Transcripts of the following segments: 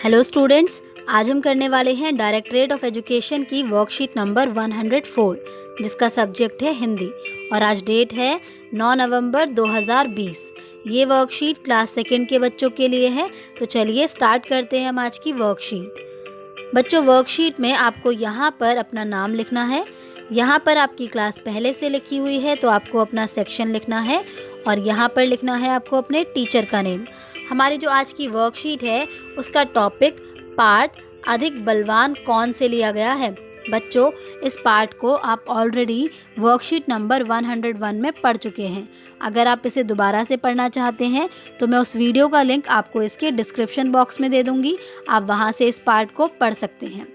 Hello students, आज हम करने वाले हैं डायरेक्टरेट ऑफ एजुकेशन की वर्कशीट नंबर 104 जिसका सब्जेक्ट है हिंदी और आज डेट है 9 नवंबर 2020। ये वर्कशीट क्लास सेकेंड के बच्चों के लिए है। तो चलिए स्टार्ट करते हैं हम आज की वर्कशीट। बच्चों, वर्कशीट में आपको यहाँ पर अपना नाम लिखना है। यहाँ पर आपकी क्लास पहले से लिखी हुई है तो आपको अपना सेक्शन लिखना है और यहाँ पर लिखना है आपको अपने टीचर का नेम। हमारी जो आज की वर्कशीट है उसका टॉपिक पार्ट अधिक बलवान कौन से लिया गया है। बच्चों, इस पार्ट को आप ऑलरेडी वर्कशीट नंबर 101 में पढ़ चुके हैं। अगर आप इसे दोबारा से पढ़ना चाहते हैं तो मैं उस वीडियो का लिंक आपको इसके डिस्क्रिप्शन बॉक्स में दे दूंगी, आप वहां से इस पार्ट को पढ़ सकते हैं।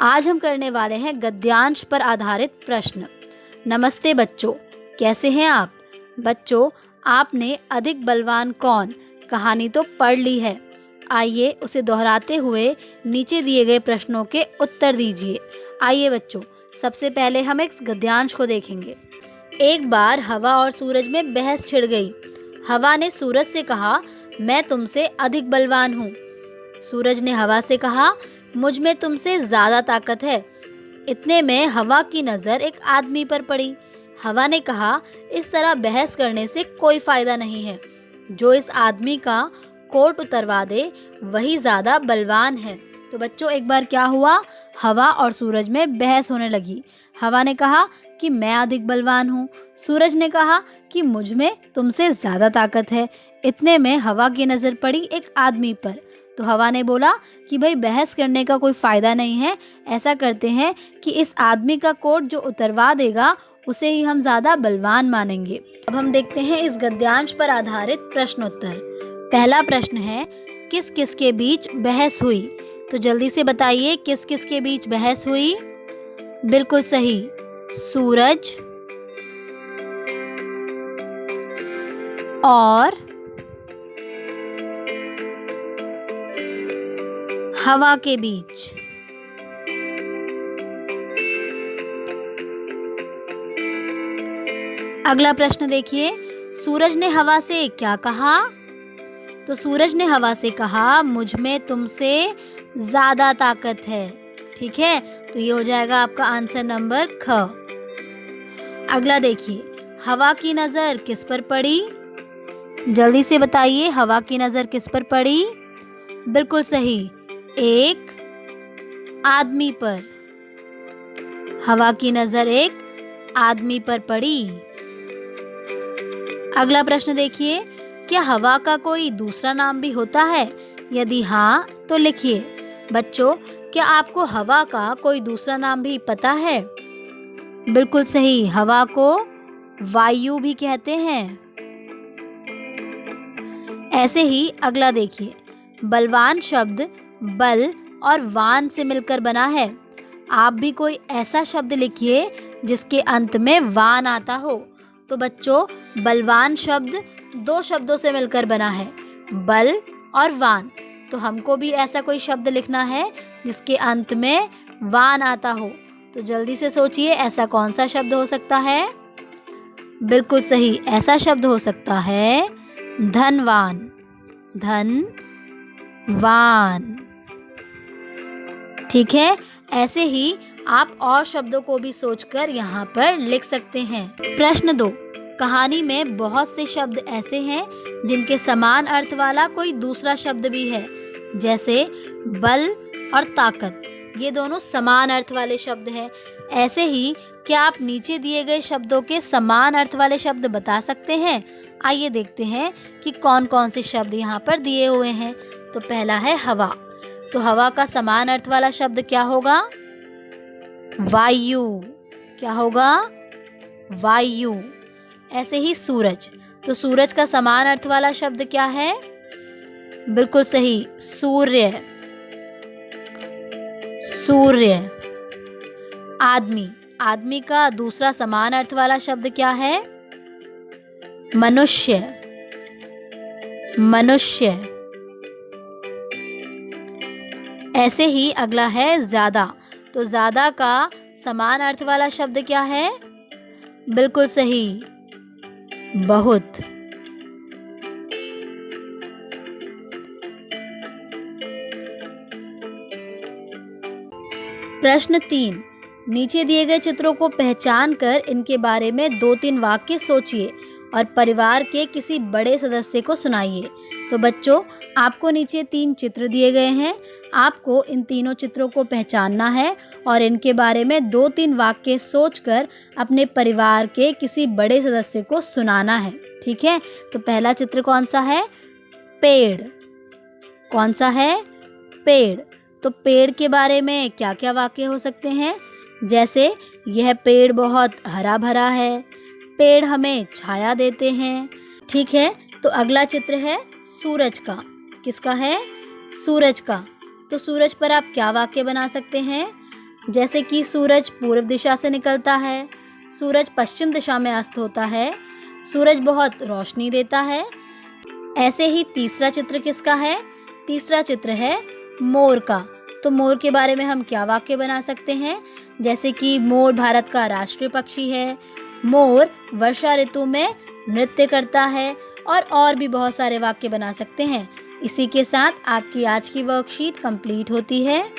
आज हम करने वाले हैं गद्यांश पर आधारित प्रश्न। नमस्ते बच्चों, कैसे हैं आप? बच्चों, आपने अधिक बलवान कौन कहानी तो पढ़ ली है। आइए उसे दोहराते हुए नीचे दिए गए प्रश्नों के उत्तर दीजिए। आइए बच्चों, सबसे पहले हम एक गद्यांश को देखेंगे। एक बार हवा और सूरज में बहस छिड़ गई। हवा ने सूरज से कहा, मैं तुमसे अधिक बलवान हूँ। सूरज ने हवा से कहा, मुझ में तुमसे ज़्यादा ताकत है। इतने में हवा की नज़र एक आदमी पर पड़ी। हवा ने कहा, इस तरह बहस करने से कोई फ़ायदा नहीं है। जो इस आदमी का कोट उतरवा दे वही ज़्यादा बलवान है। तो बच्चों, एक बार क्या हुआ, हवा और सूरज में बहस होने लगी। हवा ने कहा कि मैं अधिक बलवान हूँ। सूरज ने कहा कि मुझ में तुमसे ज़्यादा ताकत है। इतने में हवा की नज़र पड़ी एक आदमी पर। तो हवा ने बोला कि भाई बहस करने का कोई फ़ायदा नहीं है, ऐसा करते हैं कि इस आदमी का कोट जो उतरवा देगा उसे ही हम ज़्यादा बलवान मानेंगे। अब हम देखते हैं इस गद्यांश पर आधारित प्रश्नोत्तर। पहला प्रश्न है, किस किस के बीच बहस हुई? तो जल्दी से बताइए, किस किस के बीच बहस हुई? बिल्कुल सही, सूरज और हवा के बीच। अगला प्रश्न देखिए, सूरज ने हवा से क्या कहा? तो सूरज ने हवा से कहा, मुझ में तुमसे ज़्यादा ताकत है। ठीक है, तो ये हो जाएगा आपका आंसर नंबर ख। अगला देखिए, हवा की नज़र किस पर पड़ी? जल्दी से बताइए, हवा की नज़र किस पर पड़ी? बिल्कुल सही, एक आदमी पर। हवा की नज़र एक आदमी पर पड़ी। अगला प्रश्न देखिए, क्या हवा का कोई दूसरा नाम भी होता है? यदि हाँ तो लिखिए। बच्चों, क्या आपको हवा का कोई दूसरा नाम भी पता है? बिल्कुल सही, हवा को वायु भी कहते हैं। ऐसे ही अगला देखिए, बलवान शब्द बल और वान से मिलकर बना है। आप भी कोई ऐसा शब्द लिखिए जिसके अंत में वान आता हो। तो बच्चों, बलवान शब्द दो शब्दों से मिलकर बना है, बल और वान। तो हमको भी ऐसा कोई शब्द लिखना है जिसके अंत में वान आता हो। तो जल्दी से सोचिए, ऐसा कौन सा शब्द हो सकता है? बिल्कुल सही, ऐसा शब्द हो सकता है धनवान। धनवान। ठीक है, ऐसे ही आप और शब्दों को भी सोचकर यहाँ पर लिख सकते हैं। प्रश्न 2, कहानी में बहुत से शब्द ऐसे हैं जिनके समान अर्थ वाला कोई दूसरा शब्द भी है, जैसे बल और ताकत। ये दोनों समान अर्थ वाले शब्द हैं। ऐसे ही क्या आप नीचे दिए गए शब्दों के समान अर्थ वाले शब्द बता सकते हैं? आइए देखते हैं कि कौन कौन से शब्द यहाँ पर दिए हुए हैं। तो पहला है हवा। तो हवा का समान अर्थ वाला शब्द क्या होगा? वायु। क्या होगा? वायु। ऐसे ही सूरज। तो सूरज का समान अर्थ वाला शब्द क्या है? बिल्कुल सही, सूर्य। सूर्य। आदमी। आदमी का दूसरा समान अर्थ वाला शब्द क्या है? मनुष्य। मनुष्य। ऐसे ही अगला है ज़्यादा। तो ज़्यादा का समान अर्थ वाला शब्द क्या है? बिल्कुल सही, बहुत। प्रश्न 3, नीचे दिए गए चित्रों को पहचान कर इनके बारे में 2-3 वाक्य सोचिए और परिवार के किसी बड़े सदस्य को सुनाइए। तो बच्चों, आपको नीचे 3 चित्र दिए गए हैं। आपको इन तीनों चित्रों को पहचानना है और इनके बारे में 2-3 वाक्य सोचकर अपने परिवार के किसी बड़े सदस्य को सुनाना है। ठीक है? तो पहला चित्र कौन सा है? पेड़। कौन सा है? पेड़। तो पेड़ के बारे में क्या-क्या वाक्य हो सकते हैं? जैसे यह पेड़ बहुत हरा भरा है, पेड़ हमें छाया देते हैं। ठीक है? तो अगला चित्र है सूरज का। किसका है? सूरज का। तो सूरज पर आप क्या वाक्य बना सकते हैं? जैसे कि सूरज पूर्व दिशा से निकलता है, सूरज पश्चिम दिशा में अस्त होता है, सूरज बहुत रोशनी देता है। ऐसे ही तीसरा चित्र किसका है? तीसरा चित्र है मोर का। तो मोर के बारे में हम क्या वाक्य बना सकते हैं? जैसे कि मोर भारत का राष्ट्रीय पक्षी है, मोर वर्षा ऋतु में नृत्य करता है और भी बहुत सारे वाक्य बना सकते हैं। इसी के साथ आपकी आज की वर्कशीट कंप्लीट होती है।